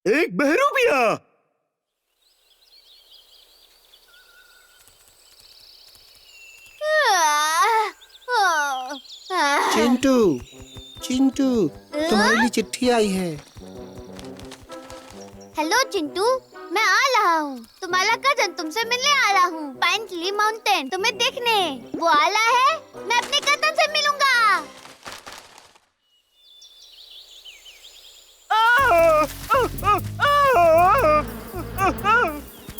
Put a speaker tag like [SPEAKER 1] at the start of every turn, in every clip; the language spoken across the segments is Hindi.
[SPEAKER 1] एक बहरूपिया।
[SPEAKER 2] चिंटू, चिंटू, तुम्हारे लिए चिट्ठी आई है।
[SPEAKER 3] हेलो चिंटू, मैं आ रहा हूँ। तुम्हारा कजन तुमसे मिलने आ रहा हूँ। पाइनट्री माउंटेन तुम्हें देखने। वो आला है, मैं अपने कजन से मिलूंगा।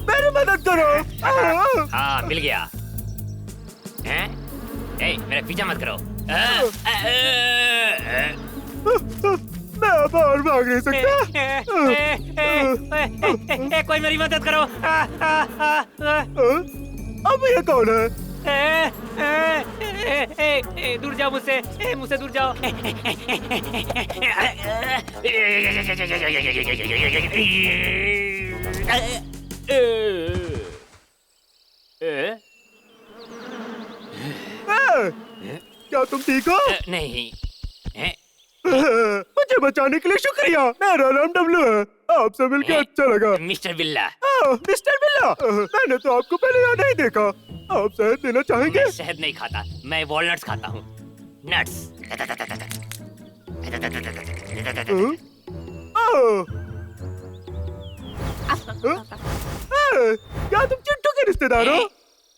[SPEAKER 1] मेरी मदद करो।
[SPEAKER 4] हाँ, मिल गया। हैं? ए, मेरा पीछा मत करो।
[SPEAKER 1] मैं अब और भाग नहीं सकता।
[SPEAKER 4] कोई मेरी मदद करो।
[SPEAKER 1] अब ये कौन है?
[SPEAKER 4] दूर जाओ मुझसे, मुझसे दूर जाओ।
[SPEAKER 1] क्या तुम ठीक हो?
[SPEAKER 4] नहीं।
[SPEAKER 1] मुझे बचाने के लिए शुक्रिया। मेरा नाम डब्लू है। आपसे मिलकर अच्छा लगा।
[SPEAKER 4] मिस्टर बिल्ला।
[SPEAKER 1] मिस्टर बिल्ला, मैंने तो आपको पहले यहाँ नहीं देखा। आप शहद देना चाहेंगे?
[SPEAKER 4] मैं शहद नहीं खाता, मैं वॉलनट्स खाता हूँ। नट्स।
[SPEAKER 1] क्या तुम चिंटू के रिश्तेदार हो?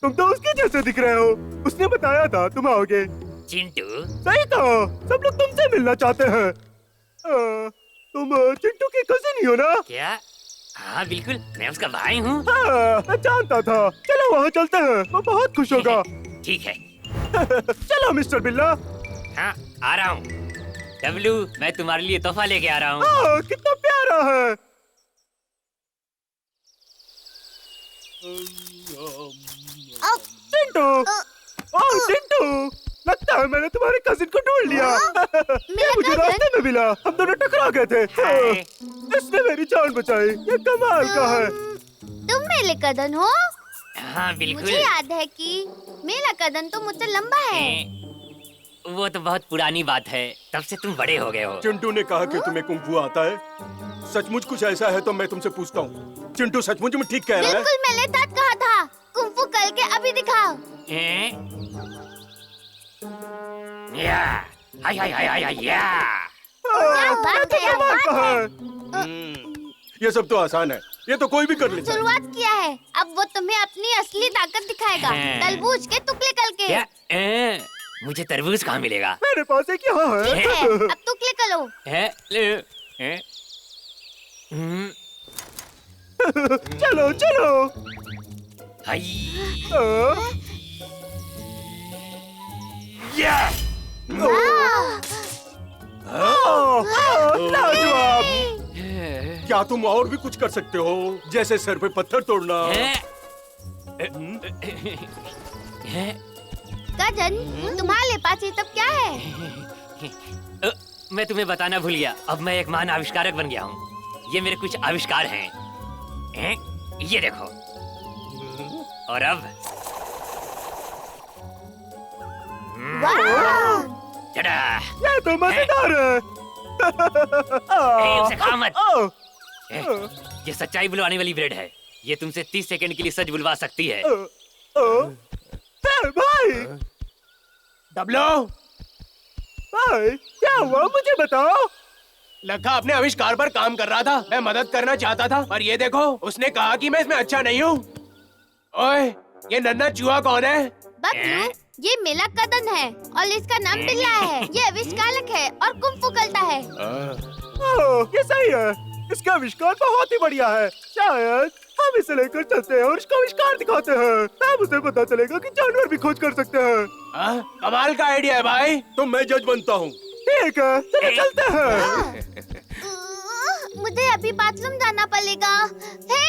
[SPEAKER 1] तुम तो उसके जैसे दिख रहे हो। उसने बताया था तुम आओगे।
[SPEAKER 4] चिंटू?
[SPEAKER 1] सही कहा, सब लोग तुमसे मिलना चाहते हैं। तुम चिंटू की कजिन ही हो ना?
[SPEAKER 4] क्या? हाँ बिल्कुल, मैं उसका भाई हूँ।
[SPEAKER 1] मैं जानता था। चलो वहाँ चलते हैं, वो बहुत खुश होगा।
[SPEAKER 4] ठीक है।
[SPEAKER 1] चलो मिस्टर बिल्ला।
[SPEAKER 4] हाँ, आ रहा हूँ। डब्लू, मैं तुम्हारे लिए तोहफा लेके आ रहा हूँ।
[SPEAKER 1] कितना प्यारा है। चिंटू, चिंटू, लगता है मैंने तुम्हारे कजिन को ढूंढ लिया। ये मुझे रास्ते में मिला, हम दोनों टकरा गए थे। इसने मेरी जान बचाई, ये कमाल का है।
[SPEAKER 3] तुम मेरे कजन हो?
[SPEAKER 4] हाँ बिल्कुल।
[SPEAKER 3] मुझे याद है कि मेरा कजन तो मुझसे लंबा है।
[SPEAKER 4] वो तो बहुत पुरानी बात है, तब से तुम बड़े हो गए हो।
[SPEAKER 1] चिंटू ने कहा कि तुम्हें कुंग फू आता है। सचमुच कुछ ऐसा है तो मैं तुमसे पूछता हूँ, चिंटू सचमुच में ठीक कह रहा है?
[SPEAKER 3] बिल्कुल, मैंने सच कहा था। कुंग फू करके अभी दिखाओ।
[SPEAKER 4] या, हाय हाय हाय हाय या।
[SPEAKER 3] क्या बात है।
[SPEAKER 1] ये सब तो आसान है, ये तो कोई भी कर लेता है।
[SPEAKER 3] शुरुआत किया है, अब वो तुम्हें अपनी असली ताकत दिखाएगा। तरबूज के टुकड़े करके।
[SPEAKER 4] क्या? मुझे तरबूज कहाँ मिलेगा?
[SPEAKER 1] मेरे पास एक यहाँ है।
[SPEAKER 3] ठीक है, अब टुकड़े करो।
[SPEAKER 1] चलो चलो।
[SPEAKER 4] हाय।
[SPEAKER 1] या। लाजवाब। क्या तुम और भी कुछ कर सकते हो, जैसे सर पे पत्थर तोड़ना?
[SPEAKER 3] कजन, तुम्हारे पास ये सब क्या है?
[SPEAKER 4] मैं तुम्हें बताना भूल गया, अब मैं एक महान आविष्कारक बन गया हूँ। ये मेरे कुछ आविष्कार हैं। ये देखो। और अब टडा!
[SPEAKER 1] ये तो मजेदार है।
[SPEAKER 4] उसे खा मत। ये सच्चाई बुलवाने वाली ब्रेड है। ये तुमसे 30 सेकंड के लिए सच बुलवा सकती है।
[SPEAKER 1] भाई,
[SPEAKER 5] डब्लो,
[SPEAKER 1] भाई, क्या हुआ मुझे बताओ।
[SPEAKER 5] लखा अपने आविष्कार पर काम कर रहा था। मैं मदद करना चाहता था, पर ये देखो, उसने कहा कि मैं इसमें अच्छा नहीं हूँ। ओए, ये नन्हा चूहा कौन है?
[SPEAKER 3] बबलू, ये मेरा कजन है और इसका नाम बिल्ला है। ये आविष्कारक है और कुंग फू करता है।
[SPEAKER 1] ये सही है। इसका आविष्कार बहुत ही बढ़िया है। शायद हम इसे लेकर चलते हैं और इसका आविष्कार दिखाते हैं। तब उसे पता चलेगा कि जानवर भी खोज कर सकते हैं।
[SPEAKER 5] कमाल का आइडिया है भाई।
[SPEAKER 1] तो मैं जज बनता हूँ। ठीक है, चलो चलते हैं।
[SPEAKER 3] मुझे अभी बाथरूम जाना पड़ेगा। हे,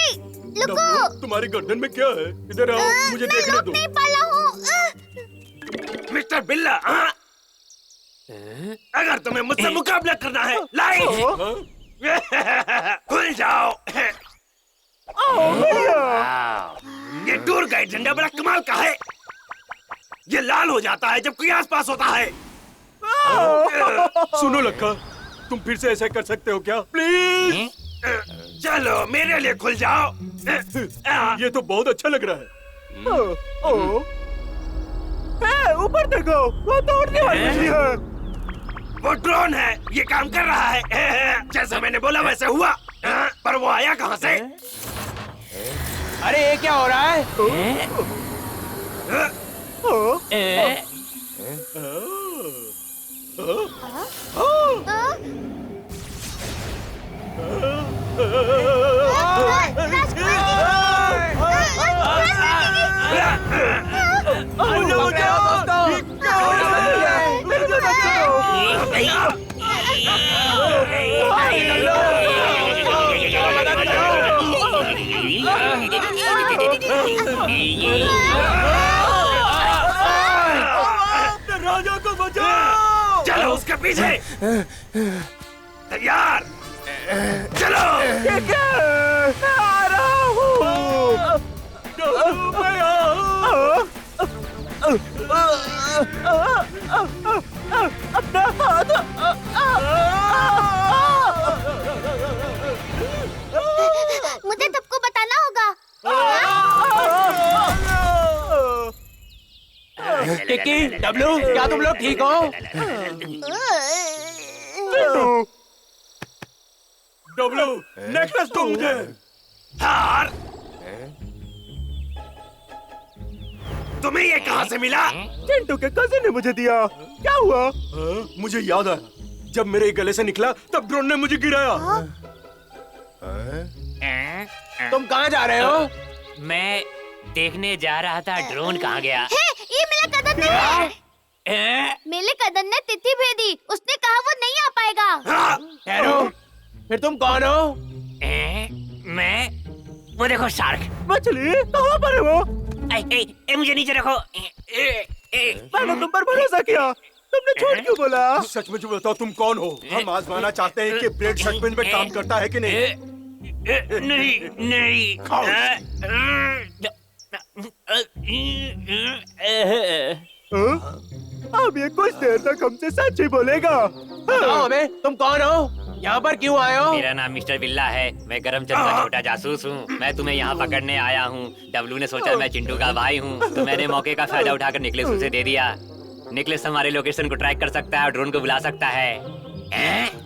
[SPEAKER 3] रुको।
[SPEAKER 1] तुम्हारी गर्दन में क्या है? इधर आओ, मुझे
[SPEAKER 3] मैं
[SPEAKER 1] देखने
[SPEAKER 3] रोक
[SPEAKER 1] दो।
[SPEAKER 3] नहीं पा रहा हूँ।
[SPEAKER 6] मिस्टर बिल्ला, अगर तुम्हें मुझसे मुकाबला करना है, लाइन खुल जाओ। ये टूर गाइड झंडा बड़ा कमाल का है। ये लाल हो जाता है जब कोई आसपास होता है।
[SPEAKER 1] सुनो लक्का, तुम फिर से ऐसा कर सकते हो क्या? प्लीज।
[SPEAKER 6] चलो मेरे लिए खुल जाओ।
[SPEAKER 1] ये तो बहुत अच्छा लग रहा है। ऊपर देखो, वो दौड़ने वाली मछली है।
[SPEAKER 6] वो ड्रोन है, ये काम कर रहा है। जैसा मैंने बोला वैसे हुआ। पर वो आया कहाँ से?
[SPEAKER 5] अरे ये क्या हो रहा है?
[SPEAKER 1] राजा को बचाओ।
[SPEAKER 6] चलो उसके पीछे। तैयार, चलो।
[SPEAKER 1] आ रहा हूँ। अपना हाथ।
[SPEAKER 3] मुझे सबको बताना होगा।
[SPEAKER 5] टिक्की, डब्लू, क्या तुम लोग ठीक हो?
[SPEAKER 1] डब्लू, नेकलेस दो मुझे।
[SPEAKER 6] हार। तुम्हें ये कहाँ से मिला?
[SPEAKER 1] चिंटू के कजिन ने मुझे दिया। क्या हुआ? मुझे याद आया, जब मेरे गले से निकला तब ड्रोन ने मुझे गिराया।
[SPEAKER 5] तुम कहाँ जा रहे हो?
[SPEAKER 4] मैं देखने जा रहा था ड्रोन कहाँ गया।
[SPEAKER 3] ये मेरे कदन ने मेले कदन ने तिथि भेदी। उसने कहा वो नहीं आ पाएगा।
[SPEAKER 5] ठहरो, फिर तुम कौन हो?
[SPEAKER 4] मैं वो देखो शार्क।
[SPEAKER 1] मछली कहाँ पर है वो?
[SPEAKER 4] मुझे नीचे रखो।
[SPEAKER 1] मैंने तुम पर भरोसा किया, तुमने झूठ क्यों बोला? सच में बताओ, तुम कौन हो? हम आजमाना चाहते हैं कि ब्रेड सचमुच में काम करता है कि नहीं।
[SPEAKER 4] नहीं नहीं।
[SPEAKER 1] अब ये कुछ देर तक हमसे सच ही बोलेगा।
[SPEAKER 5] बताओ हमें, तुम कौन हो? यहाँ पर क्यों आए हो?
[SPEAKER 4] मेरा नाम मिस्टर बिल्ला है। मैं करमचंद का छोटा जासूस हूँ। मैं तुम्हें यहाँ पकड़ने आया हूँ। डब्लू ने सोचा मैं चिंटू का भाई हूँ, तो मैंने मौके का फायदा उठाकर नेकलेस उसे दे दिया। नेकलेस हमारे लोकेशन को ट्रैक कर सकता है और ड्रोन को बुला सकता है।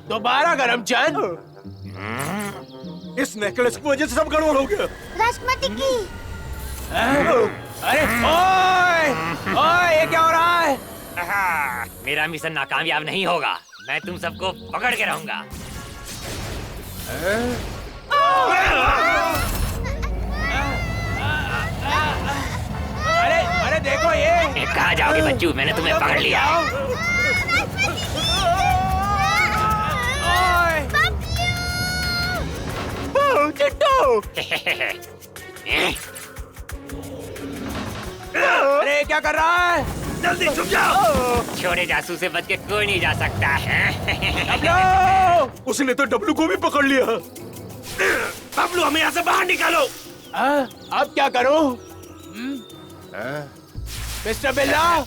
[SPEAKER 5] दोबारा करमचंद?
[SPEAKER 1] इस नेकलेस की वजह से सब गड़बड़ हो गया।
[SPEAKER 3] राजकुमारी की।
[SPEAKER 5] अरे ओए, ओए, ये क्या हो रहा है?
[SPEAKER 4] मेरा मिशन नाकामयाब नहीं होगा। मैं तुम सबको पकड़ के रहूंगा।
[SPEAKER 5] अरे अरे देखो ये।
[SPEAKER 4] कहाँ जाओगे बच्चू? मैंने तुम्हें पकड़ लिया।
[SPEAKER 1] चिंटू!
[SPEAKER 5] अरे क्या कर रहा है?
[SPEAKER 6] जल्दी छुप जाओ।
[SPEAKER 4] छोटे जासूस से बच के कोई नहीं जा सकता है।
[SPEAKER 1] उसने तो डब्लू को भी पकड़ लिया।
[SPEAKER 6] बबलू, हमें यहाँ से बाहर निकालो।
[SPEAKER 5] अब क्या करूं? मिस्टर बिल्ला?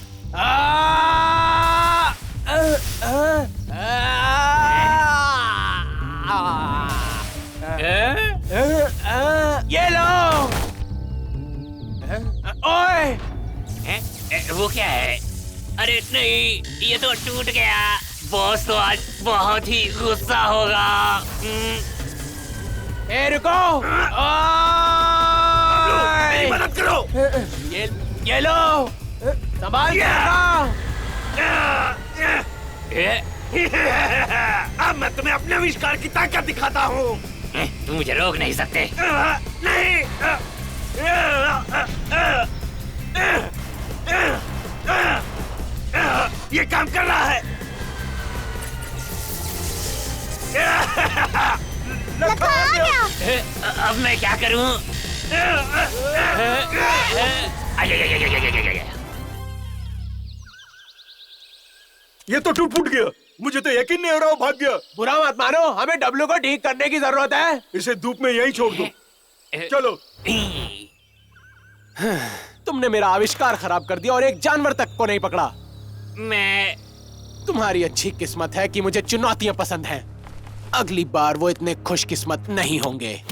[SPEAKER 5] ये लो। ओए,
[SPEAKER 4] वो क्या है? अरे नहीं, ये तो टूट गया। बॉस तो आज बहुत ही गुस्सा होगा।
[SPEAKER 5] ए रुको।
[SPEAKER 6] मेरी मदद करो।
[SPEAKER 5] ये लो, संभाल के
[SPEAKER 6] अब मैं तुम्हें अपने आविष्कार की ताकत दिखाता हूँ।
[SPEAKER 4] तुम मुझे रोक नहीं सकते।
[SPEAKER 6] नहीं। ये काम कर रहा है।
[SPEAKER 3] लखा आ गया।
[SPEAKER 4] अब मैं क्या करूं?
[SPEAKER 1] ये तो टूट फूट गया। मुझे तो यकीन नहीं हो रहा, वो भाग गया।
[SPEAKER 5] बुरा मत मानो, हमें डब्लू को ठीक करने की जरूरत है।
[SPEAKER 1] इसे धूप में यहीं छोड़ दो। चलो।
[SPEAKER 5] तुमने मेरा आविष्कार खराब कर दिया और एक जानवर तक को नहीं पकड़ा।
[SPEAKER 4] मैं
[SPEAKER 5] तुम्हारी अच्छी किस्मत है कि मुझे चुनौतियां पसंद हैं। अगली बार वो इतने खुशकिस्मत नहीं होंगे।